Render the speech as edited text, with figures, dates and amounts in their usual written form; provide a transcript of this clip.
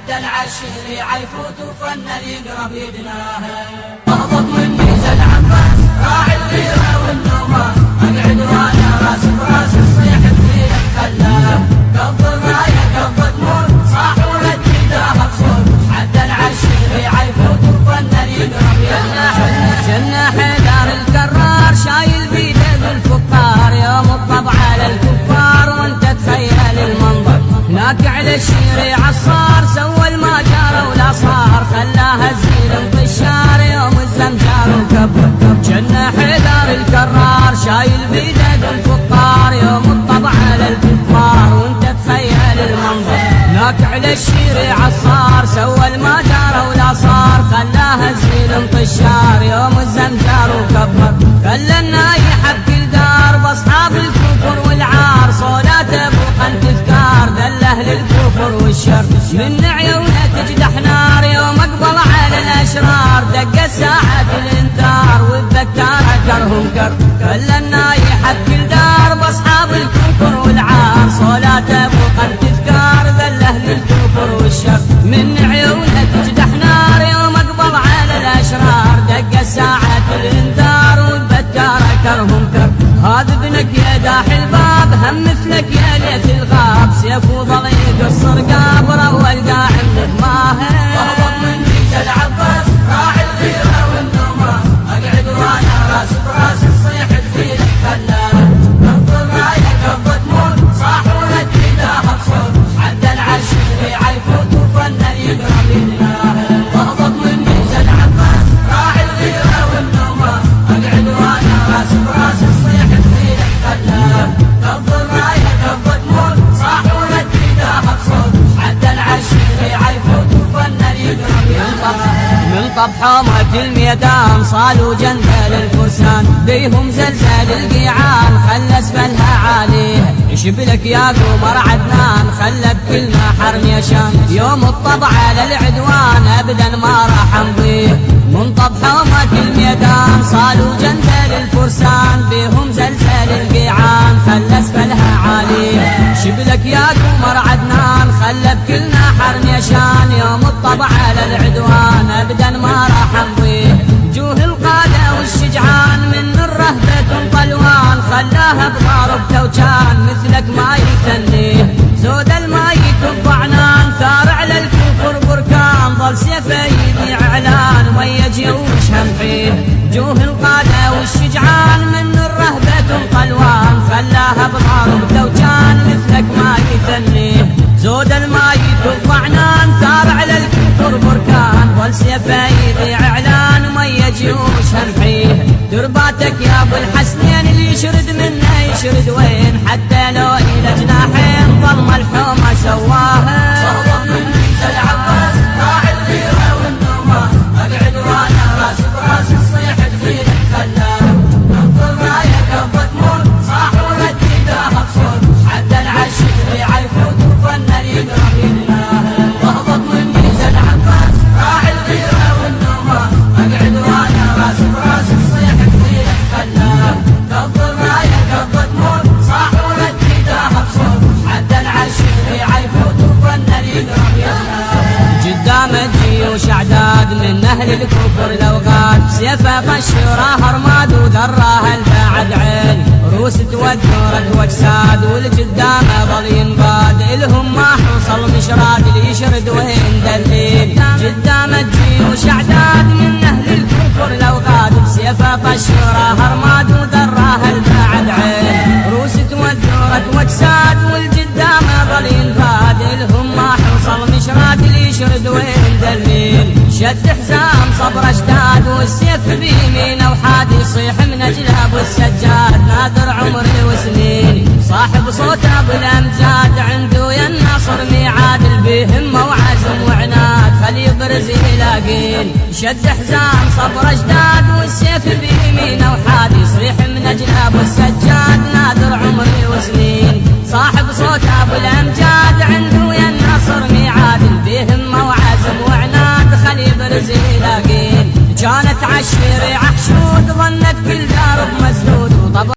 حتى العشير يعيفوت وفن يقرب يدناها. اغضب مني زاد عباس راعي الغيرة والنوماس، اقعد وانا راس براس الصيح بفيلك خلاه. قبض الراية قبض موت صاح ولد داها بصوت، حتى العشير يعيفوت وفن يقرب يدناها. جنة حيدر الكرار شايل بيده الفقار، يوم الطبع على الكفار وانت تخيل المنظر. هناك على الشير عصار سوى الما جار ولا صار، خلاها الزين انطشار يوم الزمجار وكبر. جنة حيدر الكرار شايل بيده الفقار، يوم الطبع على الكفار وانت تخيل المنظر. هناك على الشير عصار سوى الما جار ولا صار، خلاها الزين انطشار يوم الزمجار وكبر. خلى النايحة بكل دار باصحاب الكفر والعار، صولاته بوقا تذكار ذل اهل الكفر والشر. من عيونه تجدح نار يوم اقبل على الاشرار، دق ساعة الانذار والذكارة كرهم كر. خلى النايحة بكل دار باصحاب الكفر والعار، صولاته بوقا تذكار ذل اهل الكفر والشر. من عيونه تجدح نار يوم اقبل على الاشرار، دق ساعة الانذار والذكارة كرهم كر. هذا ابنك يا داح الباب هم مثلك يا ليت الغاب، سيف وظل يقصر قابره والقاعد بدماهه. اغضب مني زاد عباس راعي الغيرة والنوماس، اقعد وانا راس براس الصيح بفيلك خلاه. قبض الراية قبض موت صاح ولد داها بصوت، حتى العشير يعيفوت وفن يقرب يدناها. اغضب مني زاد عباس راعي الغيرة والنوماس، اقعد وانا راس براس الصيح بفيلك خلاه. قبض الراية قبض موت صاح ولد داها بصوت، حتى العشير يعيفوت وفن يقرب يدناها. من طبحومة الميدان صالوا جندل الفرسان، بيهم زلزال القيعان خلى اسفلها عاليه. يشبلك يا قمر عدنان خلى بكل ما حرم يشان، يوم الطبع على العدوان ابدا ما راح نضيه. من طبحومة الميدان صالوا جندل الفرسان، بيهم زلزال القيعان خلى اسفلها عاليه. شبلك يا قمر عدنان خلى بكل ما حرم يشان، يوم الطبع على العدوان ابدا ما راح نضيه. جوه القادة والشجعان من الرهبة طلوان، خلاها بضارب توجان مثلك ما يثنيه. زود المايك الضعنان ثار على الكفر بركان، ظل سيفه يذيع اعلان ويا جيوش همحيه. جوه القادة والشجعان من الرهبة طلوان، خلاها بضارب توجان مثلك ما يثنيه. زود المايك الضعنان ثار على الكفر بركان، ظل سيفه يذيع اعلان ويا جيوش همحيه. درباتك يا ابو الحسنين اللي يشرد منه يشرد وين، حتى لو الى جناحين ظل ملحومه سواها. اغضب مني زاد عباس راعي الغيرة والنوماس، اقعد وانا راس براس الصيح بفيلك خلاه. قبض الراية قبض موت صاح ولد داها بصوت، حتى العشير يعيفوت وفن يقرب يدناها. اغضب مني زاد عباس راعي الغيرة والنوماس، اقعد وانا راس براس الصيح بفيلك خلاه. قبض الراية قبض موت صاح ولد داها بصوت، حتى العشير يعيفوت وفن يقرب يدناها. قدام الجيوش اعداد من اهل الكفر الاوغاد، سيفه طشراها رماد وذراها البعد عين. روس تودرت واجساد والقدام ظل ينقاد، الهم ما حصل مشراد اللي يشرد وين دليل. قدام الجيوش اعداد من اهل الكفر الاوغاد، سيفه طشراها رماد وذراها البعد عين. روس تودرت واجساد والقدام ظل ينقاد، الهم ما حصل مشراد اللي يشرد وين دليل. شد حزام صبر اشتاد والسيف بيمينه وحاد، يصيح من اجلاب والسجاد نادر عمر وسنين. صاحب صوته بالامجاد عنده يا الناصر ميعاد، بهمه وعزم وعناد خلي يبرز يلاقين. شد حزام صبر اشتاد والسيف بيمينه وحاد، يصيح من اجلاب والسجاد نادر